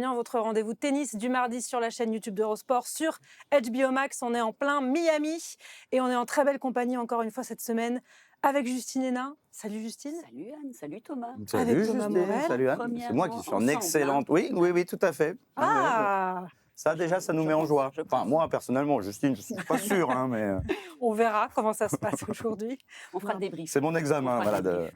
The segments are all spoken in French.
gagnant, votre rendez-vous tennis du mardi sur la chaîne YouTube d'Eurosport, sur HBO Max. On est en plein Miami et on est en très belle compagnie encore une fois cette semaine avec Justine Hénin. Salut Justine. Salut Anne, salut Thomas. Avec Salut Thomas Justine, Morel. salut Anne. C'est moi qui suis en excellente. Oui, oui, oui, tout à fait. Ah, Ça déjà, ça nous met en joie. Enfin, moi personnellement, Justine, je suis pas sûr, hein, mais on verra comment ça se passe aujourd'hui. On fera le débrief. c'est mon examen, On fera voilà. le débrief.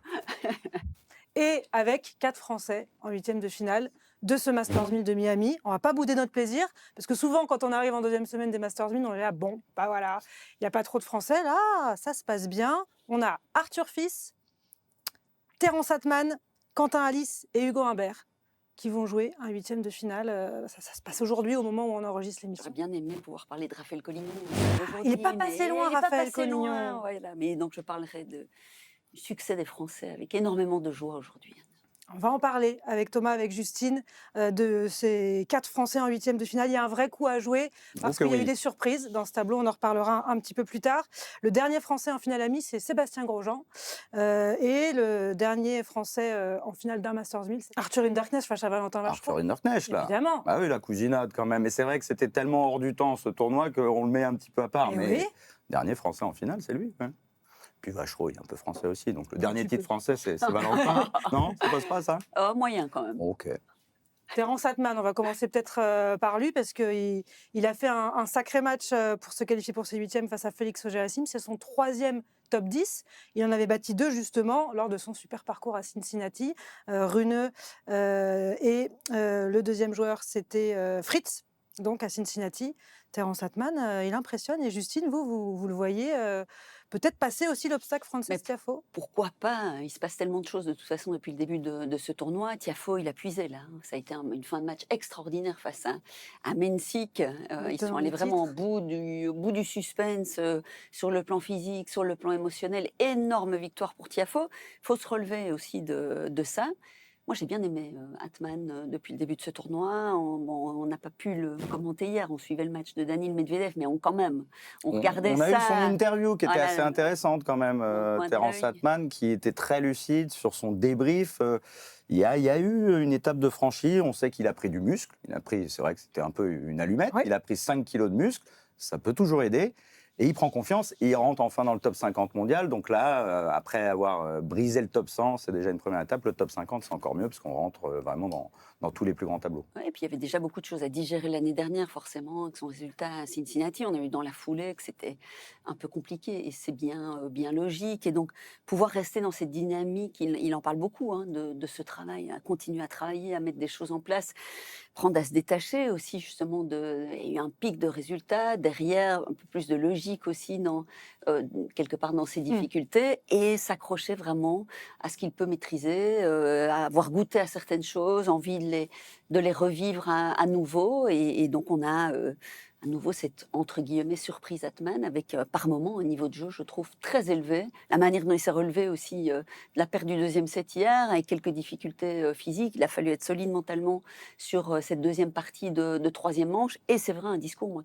Et avec 4 Français en huitième de finale de ce Masters 1000 de Miami. On va pas bouder notre plaisir, parce que souvent, quand on arrive en deuxième semaine des Masters 1000, on est là, bon, bah voilà, il n'y a pas trop de Français. Là, ça se passe bien. On a Arthur Fils, Terence Atman, Quentin Alice et Hugo Humbert qui vont jouer un huitième de finale. Ça se passe aujourd'hui, au moment où on enregistre l'émission. J'aurais bien aimé pouvoir parler de Raphaël Collignon. Il n'est pas passé loin, Raphaël Collignon. Voilà. Mais donc, je parlerai du succès des Français avec énormément de joie aujourd'hui. On va en parler avec Thomas, avec Justine, de ces 4 Français en huitième de finale. Il y a un vrai coup à jouer parce qu'il y a eu des surprises dans ce tableau. On en reparlera un petit peu plus tard. Le dernier Français en finale amie, c'est Sébastien Grosjean. Et le dernier Français en finale d'un Masters 1000, c'est Arthur Hinderknecht face à Valentin Vachereau. Arthur Hinderknecht, là. Évidemment. Ah oui, la cousinade quand même. Et c'est vrai que c'était tellement hors du temps, ce tournoi, qu'on le met un petit peu à part. Et Mais oui. dernier Français en finale, c'est lui. Hein. Puis Vachereau, il est un peu français aussi. Donc le dernier titre français, c'est Valentin. Non, ça passe pas, ça? Moyen quand même. Ok. Terence Atman, on va commencer peut-être par lui parce qu'il a fait un sacré match pour se qualifier pour ses huitièmes face à Félix Auger-Aliassime. C'est son 3e top 10. Il en avait battu 2 justement lors de son super parcours à Cincinnati. Runeux et le deuxième joueur, c'était Fritz, donc à Cincinnati. Terence Atman, il impressionne. Et Justine, vous le voyez peut-être passer aussi l'obstacle Frances Tiafoe. Pourquoi pas? Il se passe tellement de choses de toute façon depuis le début de ce tournoi. Tiafoe, il a puisé là. Ça a été une fin de match extraordinaire face à Mensik. Ils sont allés vraiment au bout du suspense sur le plan physique, sur le plan émotionnel. Énorme victoire pour Tiafoe. Il faut se relever aussi de ça. Moi, j'ai bien aimé Atman depuis le début de ce tournoi. On n'a pas pu le commenter hier. On suivait le match de Daniil Medvedev, mais on regardait ça. On a eu son interview qui était Voilà. assez intéressante quand même, Terence Atman, qui était très lucide sur son débrief. Il y a eu une étape de franchie. On sait qu'il a pris du muscle. C'est vrai que c'était un peu une allumette. Oui. Il a pris 5 kilos de muscle. Ça peut toujours aider. Et il prend confiance et il rentre enfin dans le top 50 mondial. Donc là, après avoir brisé le top 100, c'est déjà une première étape. Le top 50, c'est encore mieux parce qu'on rentre vraiment dans tous les plus grands tableaux. Ouais, et puis il y avait déjà beaucoup de choses à digérer l'année dernière, forcément, avec son résultat à Cincinnati. On a vu dans la foulée que c'était un peu compliqué et c'est bien logique. Et donc, pouvoir rester dans cette dynamique, il en parle beaucoup hein, de ce travail, à continuer à travailler, à mettre des choses en place, prendre à se détacher aussi, justement. Il y a eu un pic de résultats, derrière, un peu plus de logique aussi, quelque part dans ses difficultés, et s'accrocher vraiment à ce qu'il peut maîtriser, à avoir goûté à certaines choses, envie de les revivre à nouveau. Et donc, on a à nouveau cette, entre guillemets, surprise Atman, avec par moments un niveau de jeu, je trouve, très élevé. La manière dont il s'est relevé aussi de la perte du deuxième set hier, avec quelques difficultés physiques. Il a fallu être solide mentalement sur cette deuxième partie de troisième manche. Et c'est vrai, un discours, moi,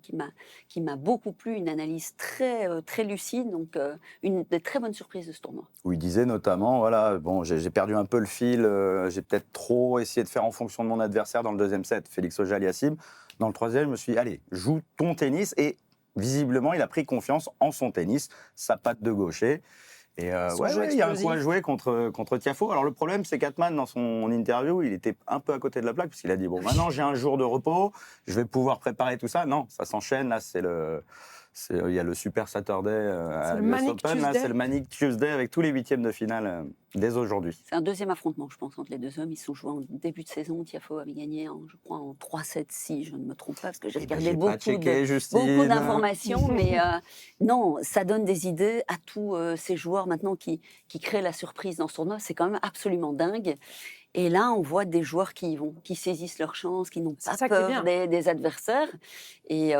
qui m'a beaucoup plu, une analyse très lucide. Donc, une des très bonnes surprises de ce tournoi. Où il disait notamment, voilà, bon, j'ai perdu un peu le fil, j'ai peut-être trop essayé de faire en fonction de mon adversaire dans le deuxième set, Félix Auger-Aliassime. Dans le troisième, je me suis dit, allez, joue ton tennis. Et visiblement, il a pris confiance en son tennis, sa patte de gaucher. Et il y a un coup à jouer contre Tiafoe. Alors le problème, c'est qu'Atman, dans son interview, il était un peu à côté de la plaque, parce qu'il a dit, bon, maintenant j'ai un jour de repos, je vais pouvoir préparer tout ça. Non, ça s'enchaîne, là, il y a le Super Saturday à l'US Open, là, c'est le Manic Tuesday avec tous les huitièmes de finale dès aujourd'hui. C'est un deuxième affrontement, je pense, entre les deux hommes. Ils se sont joués en début de saison. Tiafoe avait gagné, je crois, en 3-7, si je ne me trompe pas, parce que j'ai regardé beaucoup d'informations. Mais non, ça donne des idées à tous ces joueurs maintenant qui créent la surprise dans ce tournoi. C'est quand même absolument dingue. Et là, on voit des joueurs qui y vont, qui saisissent leur chance, qui n'ont pas peur des adversaires. Et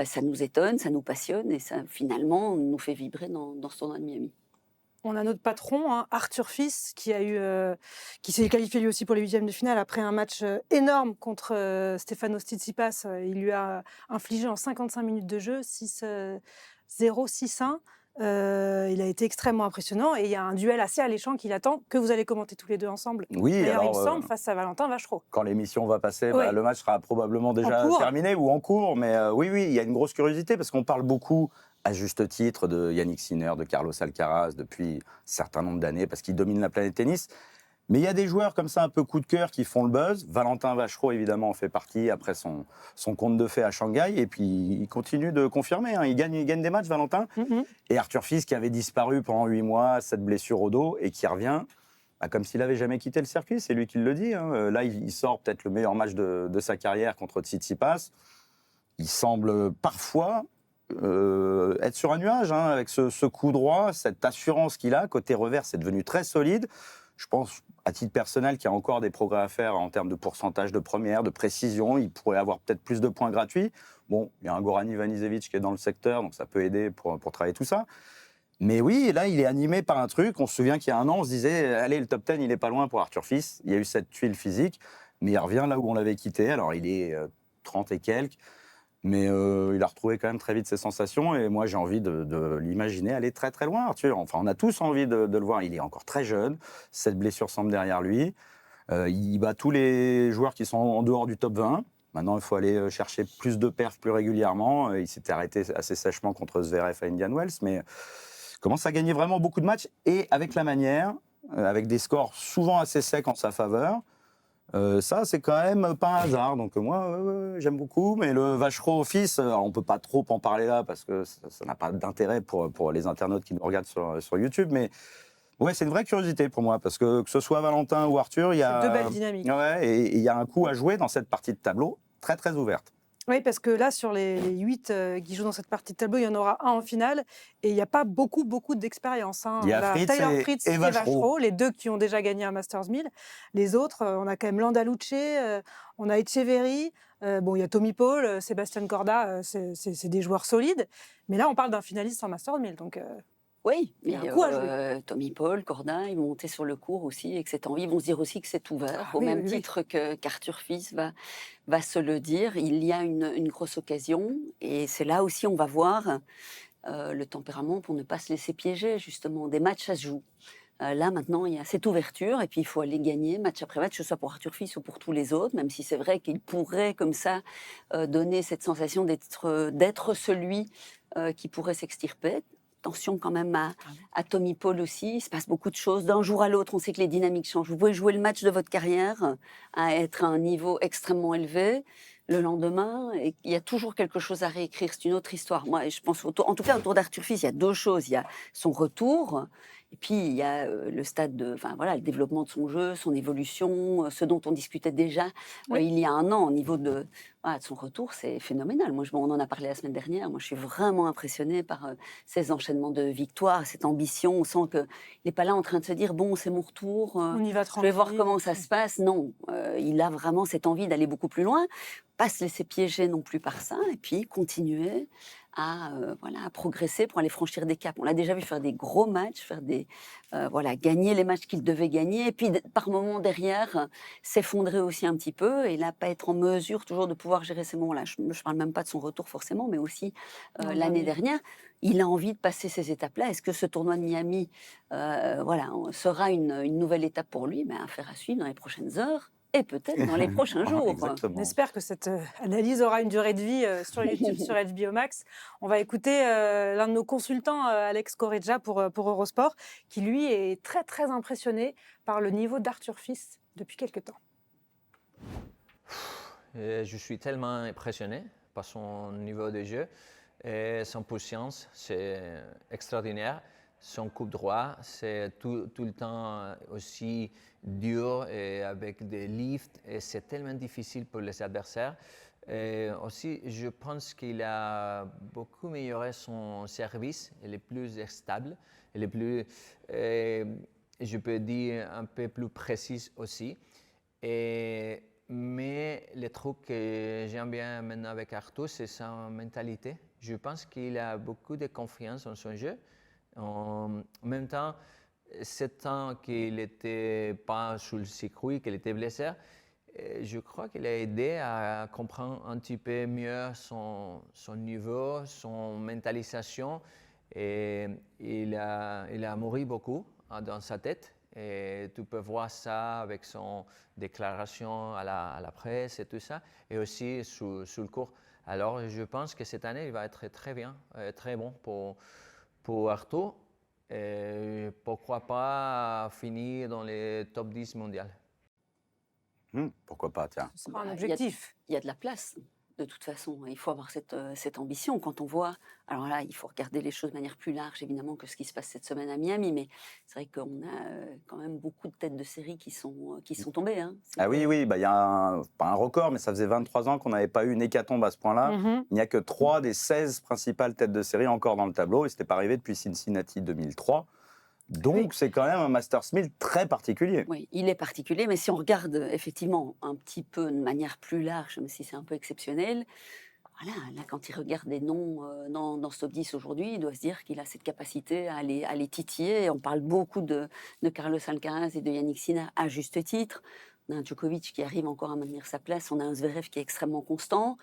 ça nous étonne, ça nous passionne et ça, finalement, nous fait vibrer dans ce tournoi de Miami. On a notre patron, hein, Arthur Fils, qui s'est qualifié lui aussi pour les huitièmes de finale après un match énorme contre Stefanos Tsitsipas. Il lui a infligé en 55 minutes de jeu 6-0, 6-1. Il a été extrêmement impressionnant et il y a un duel assez alléchant qui l'attend, que vous allez commenter tous les deux ensemble. Oui, D'ailleurs, il me alors, semble, face à Valentin Vachereau. quand l'émission va passer, Ouais. le match sera probablement déjà cours. terminé ou en cours. Mais oui, il y a une grosse curiosité parce qu'on parle beaucoup, à juste titre, de Yannick Sinner, de Carlos Alcaraz depuis un certain nombre d'années parce qu'ils dominent la planète tennis. Mais il y a des joueurs comme ça, un peu coup de cœur, qui font le buzz. Valentin Vachereau, évidemment, en fait partie après son conte de fées à Shanghai. Et puis, il continue de confirmer. Hein. Il gagne des matchs, Valentin. Et Arthur Fils, qui avait disparu pendant 8 mois, cette blessure au dos, et qui revient comme s'il n'avait jamais quitté le circuit. C'est lui qui le dit. Hein. Là, il sort peut-être le meilleur match de sa carrière contre Tsitsipas. Il semble parfois être sur un nuage, hein, avec ce coup droit, cette assurance qu'il a. Côté revers, c'est devenu très solide. Je pense, à titre personnel, qu'il y a encore des progrès à faire en termes de pourcentage de première, de précision. Il pourrait avoir peut-être plus de points gratuits. Bon, il y a un Goran Ivanisevic qui est dans le secteur, donc ça peut aider pour travailler tout ça. Mais oui, là, il est animé par un truc. On se souvient qu'il y a un an, on se disait, allez, le top 10, il n'est pas loin pour Arthur Fils. Il y a eu cette tuile physique, mais il revient là où on l'avait quitté. Alors, il est 30 et quelques. Mais il a retrouvé quand même très vite ses sensations et moi j'ai envie de l'imaginer aller très très loin, Arthur. Enfin, on a tous envie de le voir. Il est encore très jeune, cette blessure semble derrière lui. Il bat tous les joueurs qui sont en dehors du top 20. Maintenant, il faut aller chercher plus de perfs plus régulièrement. Il s'était arrêté assez sèchement contre Zverev à Indian Wells, mais commence à gagner vraiment beaucoup de matchs et avec la manière, avec des scores souvent assez secs en sa faveur. Ça, c'est quand même pas un hasard. Donc moi, j'aime beaucoup. Mais le Vachereau Fils, on ne peut pas trop en parler là parce que ça n'a pas d'intérêt pour les internautes qui nous regardent sur YouTube. Mais ouais, c'est une vraie curiosité pour moi parce que ce soit Valentin ou Arthur, il y a deux belles dynamiques. Ouais, et il y a un coup à jouer dans cette partie de tableau très très ouverte. Oui, parce que là, sur les 8 qui jouent dans cette partie de tableau, il y en aura un en finale. Et il n'y a pas beaucoup d'expérience. Hein. Il y a On a Fritz Taylor Fritz et Vachereau. les deux qui ont déjà gagné un Masters 1000. Les autres, on a quand même Landaluce, on a Etcheverry, bon, il y a Tommy Paul, Sébastien Corda, c'est des joueurs solides. Mais là, on parle d'un finaliste en Masters 1000. Donc, Oui, il y mais a un coup à jouer. Tommy Paul, Corda, ils vont monter sur le court aussi et que cette envie, ils vont se dire aussi que c'est ouvert, Ah au oui, même oui, oui. titre qu'Arthur Fils va se le dire. Il y a une grosse occasion et c'est là aussi on va voir le tempérament pour ne pas se laisser piéger, justement. Des matchs, ça se joue. Là, maintenant, il y a cette ouverture et puis il faut aller gagner match après match, que ce soit pour Arthur Fils ou pour tous les autres, même si c'est vrai qu'il pourrait, comme ça, donner cette sensation d'être celui qui pourrait s'extirper. Attention quand même à Tommy Paul aussi, il se passe beaucoup de choses. D'un jour à l'autre, on sait que les dynamiques changent. Vous pouvez jouer le match de votre carrière à être à un niveau extrêmement élevé. Le lendemain, et il y a toujours quelque chose à réécrire. C'est une autre histoire. Moi, je pense, en tout cas, autour d'Arthur Fils, il y a deux choses. Il y a son retour, et puis il y a le stade le développement de son jeu, son évolution, ce dont on discutait déjà il y a un an au niveau de son retour, c'est phénoménal. Moi, on en a parlé la semaine dernière. Moi, je suis vraiment impressionnée par ces enchaînements de victoires, cette ambition. On sent qu'il n'est pas là en train de se dire bon, c'est mon retour. On y va Je vais voir tranquille. comment ça se passe. Non, il a vraiment cette envie d'aller beaucoup plus loin, pas se laisser piéger non plus par ça, et puis continuer à progresser pour aller franchir des caps. On l'a déjà vu faire des gros matchs, gagner les matchs qu'il devait gagner, et puis par moments derrière s'effondrer aussi un petit peu, et là pas être en mesure toujours de pouvoir gérer ces moments-là. Je ne parle même pas de son retour forcément, mais aussi l'année dernière. Il a envie de passer ces étapes-là. Est-ce que ce tournoi de Miami sera une nouvelle étape pour lui? Affaire à suivre dans les prochaines heures. Et peut-être dans les prochains jours. On espère que cette analyse aura une durée de vie sur YouTube, sur HBO Max. On va écouter l'un de nos consultants, Alex Correggia, pour Eurosport, qui lui est très très impressionné par le niveau d'Arthur Fils depuis quelques temps. Je suis tellement impressionné par son niveau de jeu et son patience, c'est extraordinaire. Son coup droit, c'est tout le temps aussi dur et avec des lifts, et c'est tellement difficile pour les adversaires. Et aussi, je pense qu'il a beaucoup amélioré son service, il est plus stable, il est plus, je peux dire, un peu plus précis aussi. Mais le truc que j'aime bien maintenant avec Arthur, c'est sa mentalité. Je pense qu'il a beaucoup de confiance en son jeu. En même temps, ce temps qu'il n'était pas sur le circuit, qu'il était blessé, je crois qu'il a aidé à comprendre un petit peu mieux son niveau, son mentalisation. Et il a mouru beaucoup dans sa tête. Et tu peux voir ça avec son déclaration à la presse et tout ça, et aussi sous le cours. Alors, je pense que cette année, il va être très bien, très bon pour Arto. Et pourquoi pas finir dans les top 10 mondial. Pourquoi pas, tiens. Ce sera un Bah, objectif. Il y a de la place, de toute façon. Il faut avoir cette ambition. Quand on voit, alors là, il faut regarder les choses de manière plus large, évidemment, que ce qui se passe cette semaine à Miami, mais c'est vrai qu'on a quand même beaucoup de têtes de série qui sont tombées. Hein. Ah oui, C'était- il y a pas un record, mais ça faisait 23 ans qu'on n'avait pas eu une hécatombe à ce point-là. Mhm. Il n'y a que 3 des 16 principales têtes de série encore dans le tableau, et ce n'était pas arrivé depuis Cincinnati 2003. Donc, c'est quand même un Masters 1000 très particulier. Oui, il est particulier, mais si on regarde effectivement un petit peu de manière plus large, même si c'est un peu exceptionnel, voilà, là, quand il regarde des noms dans ce top 10 aujourd'hui, il doit se dire qu'il a cette capacité à les titiller. Et on parle beaucoup de Carlos Alcaraz et de Yannick Sinner à juste titre. On a un Djokovic qui arrive encore à maintenir sa place, on a un Zverev qui est extrêmement constant.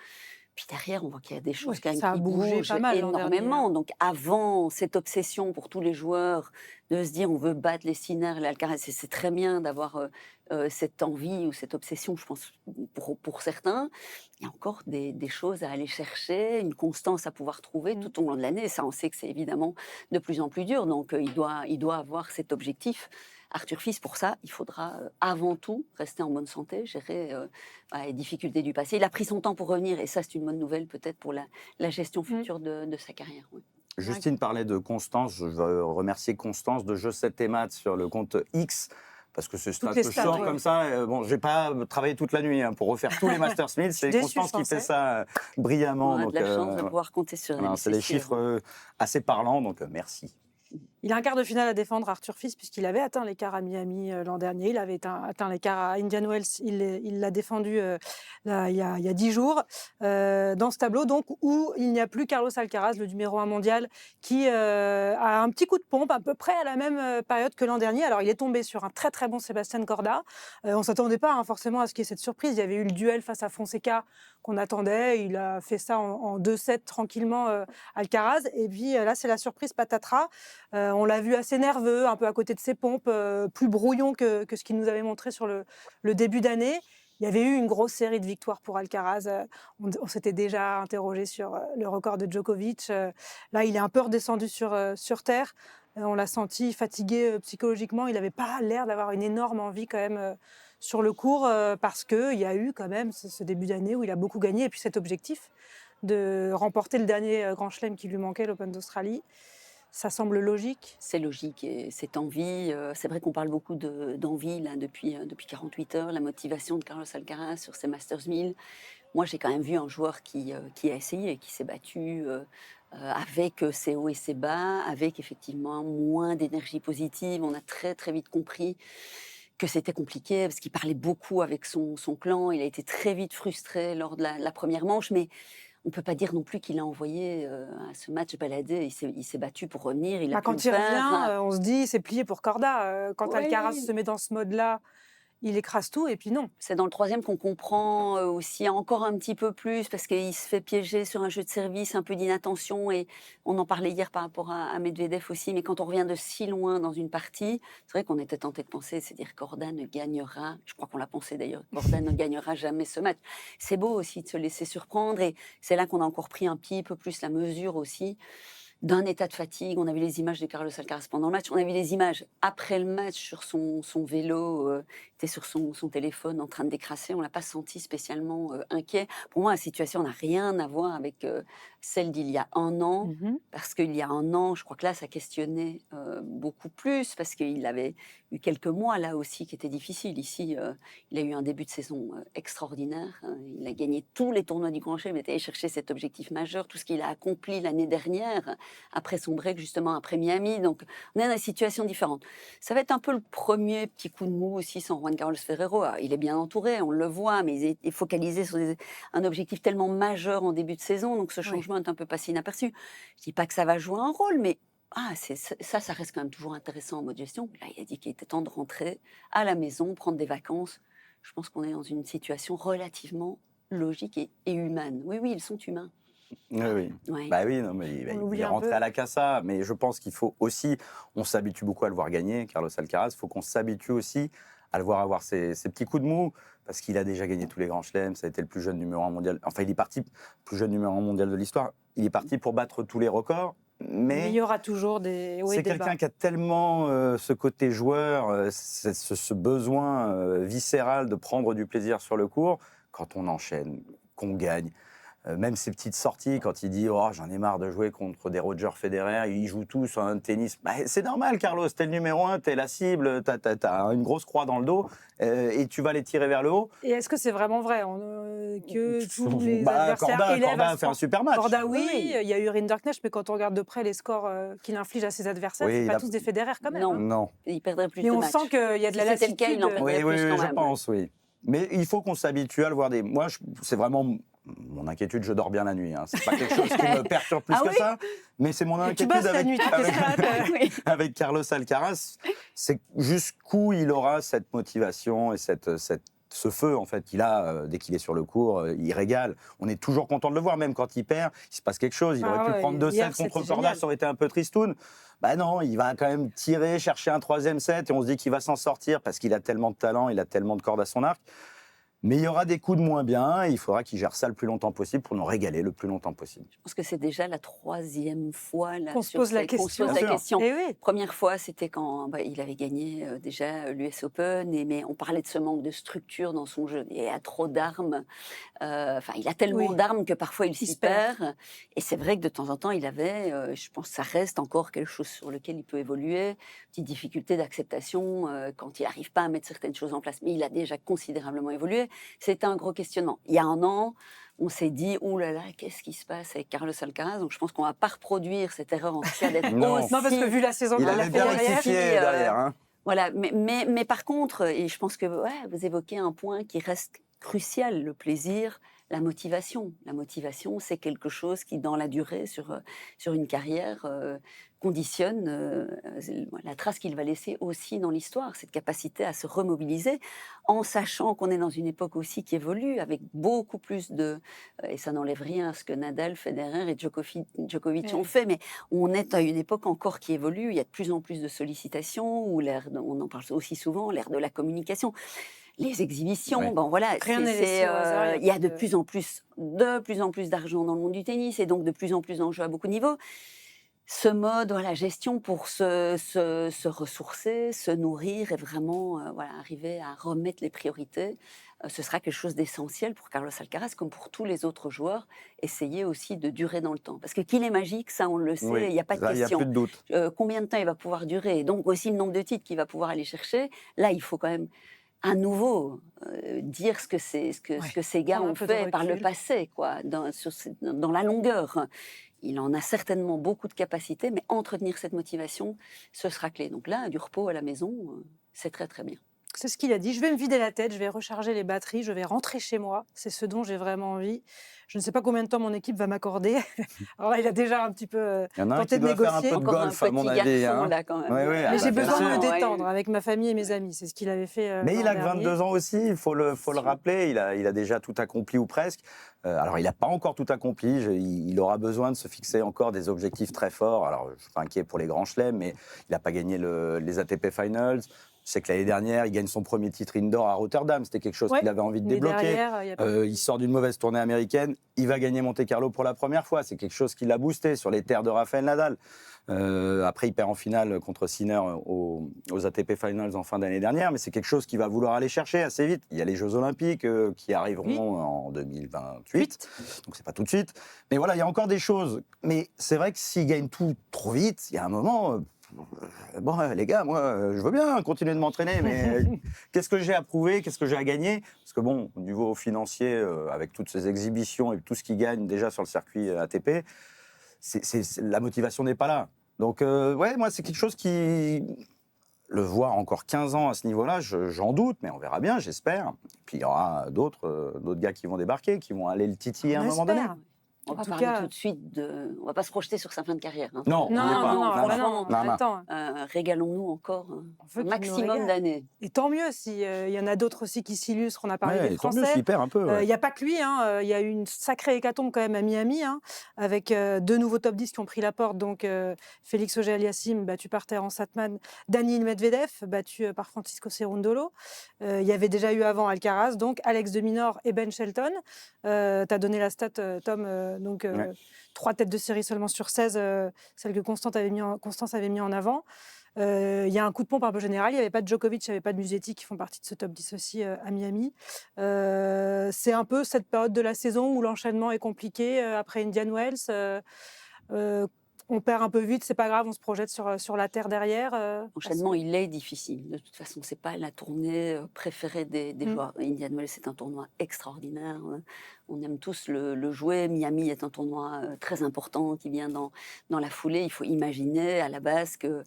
Puis derrière, on voit qu'il y a des choses Oui, quand même ça a qui bougé bougent pas mal l'an dernier, énormément. hein. Donc avant cette obsession pour tous les joueurs de se dire on veut battre les Sinner et l'Alcaraz, c'est très bien d'avoir cette envie ou cette obsession, je pense, pour certains. Il y a encore des choses à aller chercher, une constance à pouvoir trouver tout au long de l'année. Ça, on sait que c'est évidemment de plus en plus dur. Donc il doit avoir cet objectif. Arthur Fils, pour ça, il faudra avant tout rester en bonne santé, gérer les difficultés du passé. Il a pris son temps pour revenir, et ça, c'est une bonne nouvelle peut-être pour la gestion future de sa carrière. Oui. Justine parlait de Constance. Je veux remercier Constance de Jeux 7 et Maths sur le compte X. Parce que ce stat les que je stats, sors ouais. comme ça, bon, j'ai pas travaillé toute la nuit pour refaire tous les Masters 1000. C'est déçue, Constance je qui fait pensais. ça brillamment. On a Donc, de la chance de pouvoir compter sur elle. c'est des sûr. chiffres assez parlants, donc merci. Il a un quart de finale à défendre, Arthur Fils, puisqu'il avait atteint l'écart à Miami l'an dernier. Il avait atteint l'écart à Indian Wells. Il l'a défendu là, il y a 10 jours. Dans ce tableau, donc, où il n'y a plus Carlos Alcaraz, le numéro 1 mondial, qui a un petit coup de pompe à peu près à la même période que l'an dernier. Alors, il est tombé sur un très très bon Sébastien Corda. On ne s'attendait pas forcément à ce qu'il y ait cette surprise. Il y avait eu le duel face à Fonseca qu'on attendait. Il a fait ça en 2-7 tranquillement, Alcaraz. Et puis là, c'est la surprise patatras. On l'a vu assez nerveux, un peu à côté de ses pompes, plus brouillon que ce qu'il nous avait montré sur le début d'année. Il y avait eu une grosse série de victoires pour Alcaraz. On s'était déjà interrogé sur le record de Djokovic. Là, il est un peu redescendu sur terre. On l'a senti fatigué psychologiquement. Il n'avait pas l'air d'avoir une énorme envie quand même sur le court parce qu'il y a eu quand même ce début d'année où il a beaucoup gagné. Et puis cet objectif de remporter le dernier Grand Chelem qui lui manquait, l'Open d'Australie. Ça semble logique. C'est logique, et cette envie, c'est vrai qu'on parle beaucoup d'envie là, depuis 48 heures, la motivation de Carlos Alcaraz sur ces Masters 1000. Moi, j'ai quand même vu un joueur qui a essayé, qui s'est battu avec ses hauts et ses bas, avec effectivement moins d'énergie positive. On a très très vite compris que c'était compliqué parce qu'il parlait beaucoup avec son clan. Il a été très vite frustré lors de la première manche, mais on ne peut pas dire non plus qu'il a envoyé à ce match balader. Il s'est battu pour revenir. Il a pu Quand le il faire. revient, on se dit c'est plié pour Corda. Quand Oui. Alcaraz se met dans ce mode-là, il écrase tout et puis non. C'est dans le troisième qu'on comprend aussi encore un petit peu plus parce qu'il se fait piéger sur un jeu de service, un peu d'inattention, et on en parlait hier par rapport à Medvedev aussi, mais quand on revient de si loin dans une partie, c'est vrai qu'on était tenté de penser, c'est dire Corda ne gagnera, je crois qu'on l'a pensé d'ailleurs, Corda ne gagnera jamais ce match. C'est beau aussi de se laisser surprendre, et c'est là qu'on a encore pris un petit peu plus la mesure aussi d'un état de fatigue. On a vu les images de Carlos Alcaraz pendant le match, on a vu les images après le match sur son vélo, était sur son téléphone en train de décrasser. On ne l'a pas senti spécialement inquiet. Pour moi, la situation n'a rien à voir avec celle d'il y a un an, parce qu'il y a un an, je crois que là, ça questionnait beaucoup plus, parce qu'il avait eu quelques mois là aussi qui étaient difficiles. Ici, il a eu un début de saison extraordinaire. Il a gagné tous les tournois du Grand Chelem, il est allé chercher cet objectif majeur, tout ce qu'il a accompli l'année dernière, après son break, justement, après Miami. Donc, on est dans des situations différentes. Ça va être un peu le premier petit coup de mou aussi sans Juan Carlos Ferrero. Alors, il est bien entouré, on le voit, mais il est focalisé sur un objectif tellement majeur en début de saison. Donc, ce changement est un peu passé inaperçu. Je ne dis pas que ça va jouer un rôle, mais ça reste quand même toujours intéressant en mode gestion. Là, il a dit qu'il était temps de rentrer à la maison, prendre des vacances. Je pense qu'on est dans une situation relativement logique et humaine. Oui, ils sont humains. Oui, oui. Ouais. Bah oui, non, mais On il oublie est un rentré peu. à la Casa, mais je pense qu'il faut aussi, on s'habitue beaucoup à le voir gagner, Carlos Alcaraz, il faut qu'on s'habitue aussi à le voir avoir ses petits coups de mou, parce qu'il a déjà gagné tous les grands chelems, ça a été le plus jeune numéro 1 mondial, enfin il est parti, plus jeune numéro 1 mondial de l'histoire, il est parti pour battre tous les records, Mais il mais y aura toujours des hauts et c'est des bas. quelqu'un qui a tellement ce côté joueur, ce besoin viscéral de prendre du plaisir sur le court, quand on enchaîne, qu'on gagne. Même ses petites sorties, quand il dit « Oh, j'en ai marre de jouer contre des Roger Federer, ils jouent tous un tennis. » Bah, c'est normal, Carlos, t'es le numéro 1, t'es la cible, t'as une grosse croix dans le dos et tu vas les tirer vers le haut. Et est-ce que c'est vraiment vrai que tous les Bah, adversaires élèvent Corda à a ce fait un point? super match. Corda, oui, Oui. il y a eu Rinderknecht, mais quand on regarde de près les scores qu'il inflige à ses adversaires, Oui, c'est il pas a- tous des Federer quand même. Non. hein. Non. Il perdrait plus Mais de on matchs. sent qu'il y a de Si la c'était le cas, il lassitude. en perdrait Oui, plus quand je même. pense, oui. Mais il faut qu'on s'habitue à le voir des. Moi, c'est vraiment mon inquiétude. Je dors bien la nuit. Hein. C'est pas quelque chose qui me perturbe plus Ah que oui ça. Mais c'est mon Et tu inquiétude bosses la avec, nuit, toi, qu'est-ce qu'il y a Oui. avec Carlos Alcaraz. C'est jusqu'où il aura cette motivation et ce feu en fait qu'il a dès qu'il est sur le court. Il régale. On est toujours content de le voir, même quand il perd. Il se passe quelque chose. Il Ah aurait pu ouais, prendre hier, 2-7 contre c'était Corda. génial. Ça aurait été un peu tristoun. Bah non, il va quand même tirer, chercher un 3e set et on se dit qu'il va s'en sortir parce qu'il a tellement de talent, il a tellement de cordes à son arc. Mais il y aura des coups de moins bien et il faudra qu'il gère ça le plus longtemps possible pour nous régaler le plus longtemps possible. Je pense que c'est déjà la 3e fois là, Qu'on se pose la qu'on se question. pose Bien la sûr. question. Eh oui. Première fois, c'était quand il avait gagné déjà l'US Open, mais on parlait de ce manque de structure dans son jeu. Il a trop d'armes. Enfin, il a tellement Oui. d'armes que parfois il Il s'y se perd. perd. Et c'est vrai que de temps en temps, il avait, je pense que ça reste encore quelque chose sur lequel il peut évoluer. Petite difficulté d'acceptation quand il n'arrive pas à mettre certaines choses en place. Mais il a déjà considérablement évolué. C'était un gros questionnement. Il y a un an, on s'est dit, oh là là, qu'est-ce qui se passe avec Carlos Alcaraz? Donc je pense qu'on ne va pas reproduire cette erreur, en tout cas, d'être Non. aussi... Non, parce que vu la saison Il qu'il a avait fait bien derrière, rectifié derrière. Hein. Voilà, mais par contre, et je pense que vous évoquez un point qui reste crucial, le plaisir, la motivation. La motivation, c'est quelque chose qui, dans la durée, sur une carrière, conditionne la trace qu'il va laisser aussi dans l'histoire, cette capacité à se remobiliser, en sachant qu'on est dans une époque aussi qui évolue, avec beaucoup plus de... et ça n'enlève rien à ce que Nadal, Federer et Djokovic ont fait, mais on est à une époque encore qui évolue, il y a de plus en plus de sollicitations, où on en parle aussi souvent, l'ère de la communication. Les exhibitions, Ouais. bon voilà, Rien n'est laissé au hasard, il y a pas de plus en plus d'argent dans le monde du tennis et donc de plus en plus d'enjeux à beaucoup de niveaux. Ce mode, voilà, gestion pour se ressourcer, se nourrir et vraiment arriver à remettre les priorités, ce sera quelque chose d'essentiel pour Carlos Alcaraz comme pour tous les autres joueurs. Essayer aussi de durer dans le temps. Parce que qu'il est magique, ça on le sait, Oui, il n'y a pas de là, il n'y a question. plus de doute. Combien de temps il va pouvoir durer et donc aussi le nombre de titres qu'il va pouvoir aller chercher. Là, il faut quand même à nouveau dire ce que ces gars Prendre un ont peu de fait par le recul. passé, dans la longueur. Il en a certainement beaucoup de capacités, mais entretenir cette motivation, ce sera clé. Donc là, du repos à la maison, c'est très très bien. C'est ce qu'il a dit. Je vais me vider la tête, je vais recharger les batteries, je vais rentrer chez moi. C'est ce dont j'ai vraiment envie. Je ne sais pas combien de temps mon équipe va m'accorder. Alors là, il a déjà un petit peu Il y en a un tenté qui de doit faire un négocier. peu de Encore golf, un à mon petit avis. garçon, Hein. là, quand même. Ouais, ouais, Mais j'ai bien besoin de me sûr. détendre avec ma famille et mes amis. C'est ce qu'il avait fait. Mais il l'an a que 22 dernier. ans aussi, il faut le rappeler. Il a déjà tout accompli ou presque. Alors, il n'a pas encore tout accompli. Il aura besoin de se fixer encore des objectifs très forts. Alors, je suis pas inquiet pour les grands chelems, mais il n'a pas gagné les ATP Finals. Je sais que l'année dernière, il gagne son premier titre indoor à Rotterdam. C'était quelque chose Ouais, qu'il avait envie de mais débloquer. derrière, il y a pas- Il sort d'une mauvaise tournée américaine. Il va gagner Monte-Carlo pour la première fois. C'est quelque chose qui l'a boosté sur les terres de Rafael Nadal. Après, il perd en finale contre Sinner aux ATP Finals en fin d'année dernière. Mais c'est quelque chose qu'il va vouloir aller chercher assez vite. Il y a les Jeux Olympiques qui arriveront en 2028. Donc, c'est pas tout de suite. Mais voilà, il y a encore des choses. Mais c'est vrai que s'il gagne tout trop vite, il y a un moment... Bon, les gars, moi, je veux bien continuer de m'entraîner, mais qu'est-ce que j'ai à prouver, qu'est-ce que j'ai à gagner? Parce que bon, au niveau financier, avec toutes ces exhibitions et tout ce qu'il gagne déjà sur le circuit ATP, la motivation n'est pas là. Donc, ouais, moi, c'est quelque chose qui... Le voir encore 15 ans à ce niveau-là, j'en doute, mais on verra bien, j'espère. Puis il y aura d'autres gars qui vont débarquer, qui vont aller le titiller à un moment donné. espère. On En va tout parler cas- tout de suite de... On va pas se projeter sur sa fin de carrière. Hein. Non, Non, on est non, pas. non, franchement, non, non. attends. régalons-nous encore On veut un qu'il nous maximum régale. d'années. Et tant mieux s'il y en a d'autres aussi qui s'illustrent. On a parlé Ouais, des et tant mieux Français. s'il perd un peu. Il Ouais. n'y a pas que lui, hein. Il y a eu une sacrée hécatombe quand même à Miami, hein, avec 2 nouveaux top 10 qui ont pris la porte. Donc Félix Auger-Aliassime, battu par Terence Atman, Daniil Medvedev, battu par Francisco Cerundolo. Il y avait déjà eu avant Alcaraz, donc Alex de Minaur et Ben Shelton. Tu as donné la stat, Tom, donc Ouais. 3 têtes de série seulement sur 16, celle que Constance avait mis en avant. Il y a un coup de pompe un peu général. Il n'y avait pas de Djokovic, il n'y avait pas de Musetti qui font partie de ce top 10 aussi à Miami. C'est un peu cette période de la saison où l'enchaînement est compliqué après Indian Wells. On perd un peu vite, c'est pas grave, on se projette sur la terre derrière. L'enchaînement, il est difficile. De toute façon, c'est pas la tournée préférée des Mm. joueurs. Indian Wells, c'est un tournoi extraordinaire. On aime tous le jouer. Miami est un tournoi très important qui vient dans la foulée. Il faut imaginer à la base que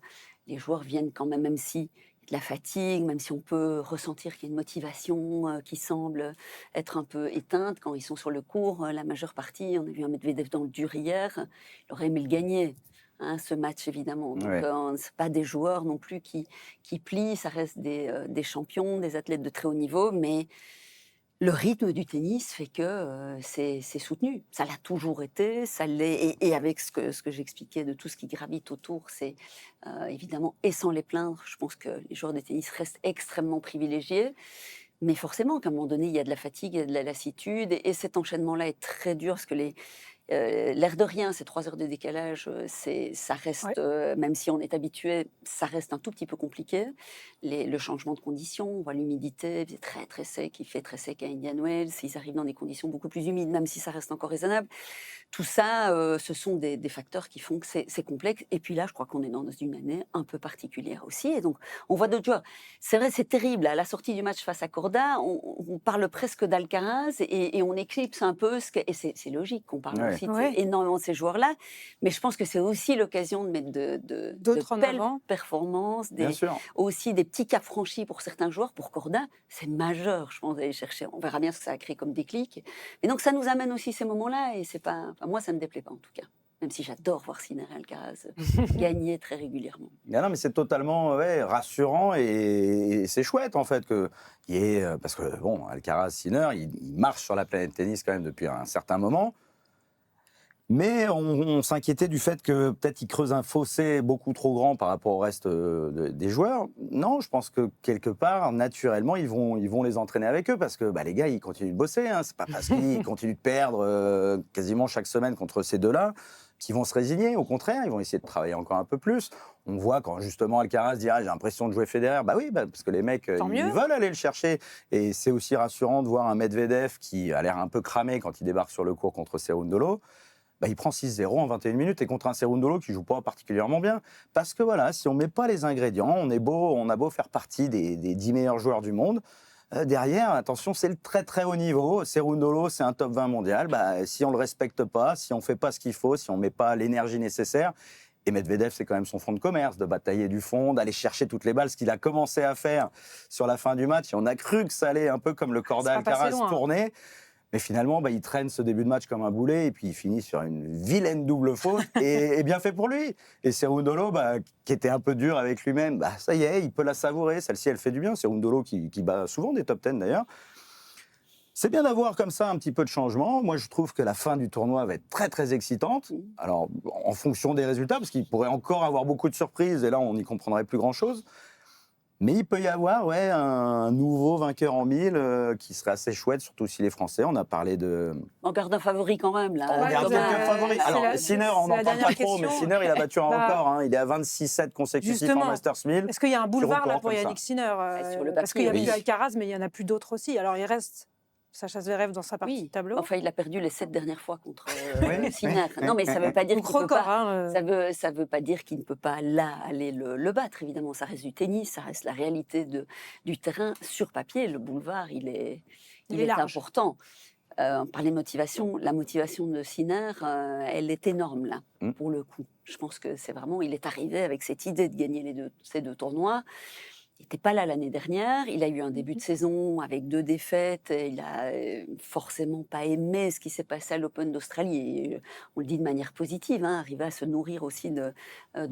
les joueurs viennent quand même si de la fatigue, même si on peut ressentir qu'il y a une motivation qui semble être un peu éteinte quand ils sont sur le court. La majeure partie, on a vu un Medvedev dans le dur hier, il aurait aimé le gagner. Hein, ce match évidemment. Donc, Ouais. c'est pas des joueurs non plus qui plient, ça reste des champions, des athlètes de très haut niveau, mais le rythme du tennis fait que c'est soutenu. Ça l'a toujours été, ça l'est, et avec ce que j'expliquais de tout ce qui gravite autour, c'est évidemment, et sans les plaindre, je pense que les joueurs de tennis restent extrêmement privilégiés. Mais forcément, qu'à un moment donné, il y a de la fatigue, il y a de la lassitude, et cet enchaînement-là est très dur, parce que l'air de rien, ces 3 heures de décalage, ça reste, même si on est habitué, ça reste un tout petit peu compliqué. Le changement de conditions, on voit l'humidité, c'est très très sec, il fait très sec à Indian Wells, ils arrivent dans des conditions beaucoup plus humides, même si ça reste encore raisonnable. Tout ça, ce sont des facteurs qui font que c'est complexe. Et puis là, je crois qu'on est dans une année un peu particulière aussi. Et donc, on voit d'autres joueurs. C'est vrai, c'est terrible. À la sortie du match face à Corda, on parle presque d'Alcaraz et on éclipse un peu et c'est logique qu'on parle Ouais. aussi Ouais. énormément de ces joueurs-là. Mais je pense que c'est aussi l'occasion de mettre D'autres en belles avant. performances, Bien sûr. aussi des petits caps franchis pour certains joueurs. Pour Corda, c'est majeur, je pense, d'aller chercher. On verra bien ce que ça a créé comme déclic. Et donc, ça nous amène aussi ces moments-là. Et c'est pas, enfin, moi, ça ne me déplaît pas, en tout cas. Même si j'adore voir Sinner et Alcaraz gagner très régulièrement. Non, mais c'est totalement rassurant et c'est chouette en fait qu'il y ait. Parce que bon, Alcaraz, Sinner, il marche sur la planète tennis quand même depuis un certain moment. Mais on s'inquiétait du fait que peut-être il creuse un fossé beaucoup trop grand par rapport au reste des joueurs. Non, je pense que quelque part, naturellement, ils vont les entraîner avec eux parce que les gars, ils continuent de bosser. Hein. C'est pas parce qu'ils continuent de perdre quasiment chaque semaine contre ces deux-là qu'ils vont se résigner. Au contraire, ils vont essayer de travailler encore un peu plus. On voit quand justement Alcaraz dit « j'ai l'impression de jouer Federer », oui, parce que les mecs, Tant ils mieux. veulent aller le chercher. Et c'est aussi rassurant de voir un Medvedev qui a l'air un peu cramé quand il débarque sur le court contre Cerundolo. Il prend 6-0 en 21 minutes et contre un Cerundolo qui ne joue pas particulièrement bien. Parce que voilà, si on ne met pas les ingrédients, on a beau faire partie des 10 meilleurs joueurs du monde, derrière, attention, c'est le très très haut niveau. Cerundolo, c'est un top 20 mondial. Si on ne le respecte pas, si on ne fait pas ce qu'il faut, si on ne met pas l'énergie nécessaire, et Medvedev, c'est quand même son fonds de commerce, de batailler du fond, d'aller chercher toutes les balles, ce qu'il a commencé à faire sur la fin du match. Et on a cru que ça allait un peu comme le Corda C'est pas passé Alcaraz loin. tourner. Mais finalement, il traîne ce début de match comme un boulet et puis il finit sur une vilaine double faute et bien fait pour lui. Et Cerundolo, qui était un peu dur avec lui-même, ça y est, il peut la savourer. Celle-ci, elle fait du bien. Cerundolo qui bat souvent des top 10 d'ailleurs. C'est bien d'avoir comme ça un petit peu de changement. Moi, je trouve que la fin du tournoi va être très, très excitante. Alors, en fonction des résultats, parce qu'il pourrait encore avoir beaucoup de surprises et là, on n'y comprendrait plus grand-chose. Mais il peut y avoir un nouveau vainqueur en 1000 qui serait assez chouette, surtout s'il est français. On a parlé de... On garde un favori quand même, là. On garde Thomas, quelques favoris. c'est Alors, la- Sinner, c'est on n'en la parle dernière pas trop, mais question. Sinner, il a battu un record. Hein. Il est à 26-7 consécutifs Justement. en Masters 1000. Est-ce qu'il y a un boulevard là record pour comme Yannick ça. Sinner Sur le parce qu'il n'y a papier, plus oui. Alcaraz, mais il y en a plus d'autres aussi. Alors il reste Sacha Zverev dans sa partie Oui, de tableau. enfin, il a perdu les 7 dernières fois contre Oui, Sinner. oui, Non, mais ça ne veut pas dire Donc qu'il ne peut record. pas. Hein, Ça veut pas dire qu'il ne peut pas là aller le battre, évidemment. Ça reste du tennis, ça reste la réalité du terrain. Sur papier, le boulevard, il est large. important. On parlait de motivation. La motivation de Sinner, elle est énorme, là, pour le coup. Je pense que c'est vraiment, il est arrivé avec cette idée de gagner ces deux tournois. n'était pas là l'année dernière. Il a eu un début de saison avec 2 défaites. Et il a forcément pas aimé ce qui s'est passé à l'Open d'Australie. Et, on le dit de manière positive, hein, arriver à se nourrir aussi de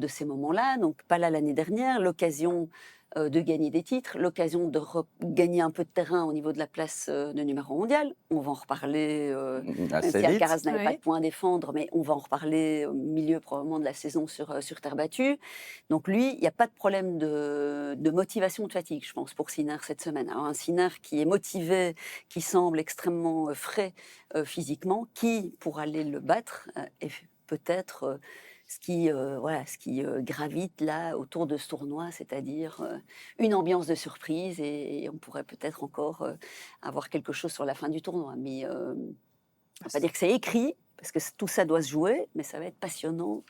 ces moments-là. Donc pas là l'année dernière. L'occasion de gagner des titres, l'occasion de gagner un peu de terrain au niveau de la place de numéro mondial. On va en reparler, même Assez si vite. Alcaraz n'avait pas Oui. de points à défendre, mais on va en reparler au milieu probablement de la saison sur terre battue. Donc lui, il n'y a pas de problème de motivation, de fatigue, je pense, pour Sinner cette semaine. Alors un Sinner qui est motivé, qui semble extrêmement frais physiquement, qui, pour aller le battre, est peut-être ce qui, gravite là autour de ce tournoi, c'est-à-dire une ambiance de surprise et on pourrait peut-être encore avoir quelque chose sur la fin du tournoi. Mais on ne va pas dire que c'est écrit, parce que tout ça doit se jouer, mais ça va être passionnant.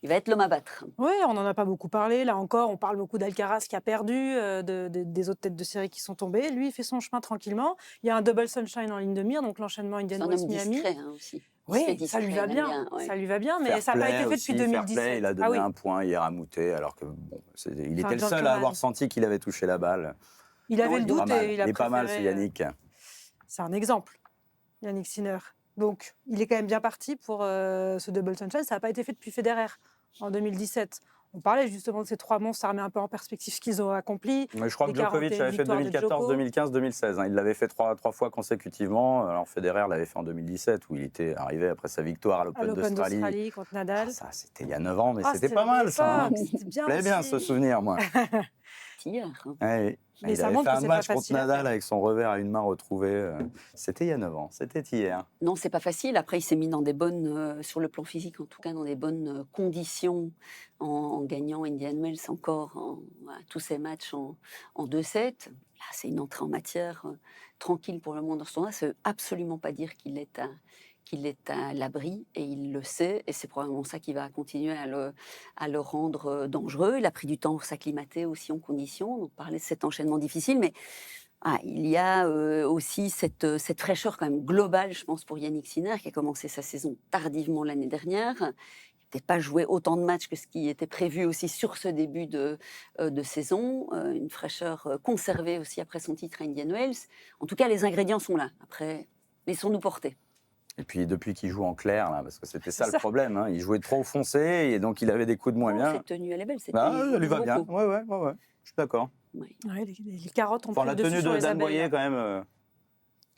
Il va être l'homme à battre. Oui, on n'en a pas beaucoup parlé. Là encore, on parle beaucoup d'Alcaraz qui a perdu, des autres têtes de série qui sont tombées. Lui, il fait son chemin tranquillement. Il y a un double sunshine en ligne de mire, donc l'enchaînement C'est un Indian homme Wells Miami. discret aussi. Il se fait Oui, ça lui discret, va il aime bien. ouais. Ça lui va bien, mais Fair ça n'a pas play été fait aussi, depuis fair 2017. play, il a donné Ah oui, un point hier à Moutet, alors que bon, il C'est un était le seul à gentleman. avoir senti qu'il avait touché la balle. il avait le Non, doute Pas mal. et il a Il est pas mal, ce préféré, Yannick. c'est un exemple, Yannick Sinner. Donc, il est quand même bien parti pour ce double sunshine. Ça n'a pas été fait depuis Federer en 2017. On parlait justement de ces 3 monstres, ça remet un peu en perspective ce qu'ils ont accompli. Mais je crois Les que Djokovic 41 avait fait victoires de 2014, Djoko. 2015, 2016. Il l'avait fait trois fois consécutivement. Alors Federer l'avait fait en 2017, où il était arrivé après sa victoire à À l'Open l'Open d'Australie. d'Australie contre Nadal. Ah, ça, c'était il y a 9 ans, mais Ah, c'était c'était pas la belle mal, ça. Hein. époque, c'était Ça bien me plaît bien aussi. ce souvenir, moi. Hier, hein. Ouais. Mais Il ça avait montre fait que un c'est pas match contre facile à Nadal faire. avec son revers à une main retrouvée. C'était il y a 9 ans, c'était hier. Non, c'est pas facile. Après, il s'est mis dans des bonnes, sur le plan physique en tout cas, dans des bonnes conditions en gagnant Indian Wells encore voilà, tous ses matchs en 2-7. Là, c'est une entrée en matière tranquille pour le monde dans ce tournoi. Ça ne veut absolument pas dire qu'il est à l'abri et il le sait. Et c'est probablement ça qui va continuer à le rendre dangereux. Il a pris du temps pour s'acclimater aussi en conditions. Donc, parler de cet enchaînement difficile, mais il y a aussi cette fraîcheur quand même globale, je pense, pour Yannick Sinner, qui a commencé sa saison tardivement l'année dernière. Il n'a peut-être pas joué autant de matchs que ce qui était prévu aussi sur ce début de saison. Une fraîcheur conservée aussi après son titre à Indian Wells. En tout cas, les ingrédients sont là. Après, laissons-nous porter. Et puis depuis qu'il joue en clair, là, parce que c'était ça C'est le ça. problème, hein, il jouait trop foncé et donc il avait des coups de moins Oh, bien. cette tenue, elle est belle, cette Bah, tenue. ça lui va bien, Beaucoup. ouais, je suis d'accord. Oui. Ouais, les carottes ont Enfin, pris la le dessus tenue sur de les Dan abeilles, Boyer, là. quand même,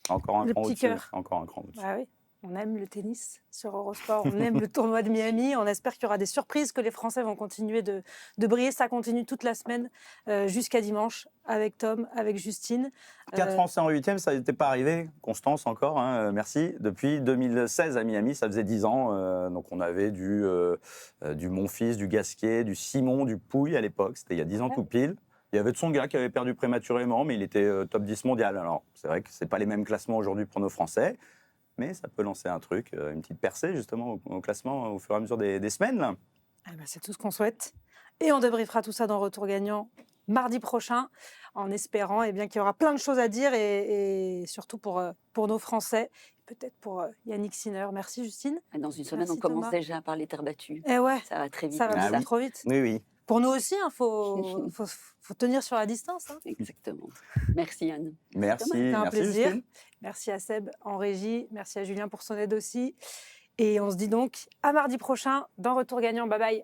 encore un Le cran petit au-dessus. cœur. Encore un cran au-dessus. Bah oui, on aime le tennis sur Eurosport, on aime le tournoi de Miami, on espère qu'il y aura des surprises, que les Français vont continuer de briller. Ça continue toute la semaine jusqu'à dimanche avec Tom, avec Justine. 4 Français en 8e, ça n'était pas arrivé. Constance encore, hein, merci. Depuis 2016 à Miami, ça faisait 10 ans. Donc on avait du Monfils, du Gasquet, du Simon, du Pouille à l'époque. C'était il y a 10 ans tout pile. Il y avait Tsonga qui avait perdu prématurément, mais il était top 10 mondial. Alors c'est vrai que ce n'est pas les mêmes classements aujourd'hui pour nos Français, mais ça peut lancer un truc, une petite percée justement au classement au fur et à mesure des semaines. Là. Eh ben, c'est tout ce qu'on souhaite. Et on débriefera tout ça dans Retour Gagnant mardi prochain, en espérant qu'il y aura plein de choses à dire et surtout pour nos Français, peut-être pour Yannick Sinner. Merci Justine. Dans une semaine, Merci, on commence Thomas. déjà à parler terre battue. Et ouais, Ça va très vite. ça va tout beaucoup oui. trop vite. Oui, oui. Pour nous aussi, il faut tenir sur la distance. Hein. Exactement. Merci Anne. Merci, C'était un merci plaisir. Justine. Merci à Seb en régie. Merci à Julien pour son aide aussi. Et on se dit donc à mardi prochain dans Retour Gagnant. Bye bye.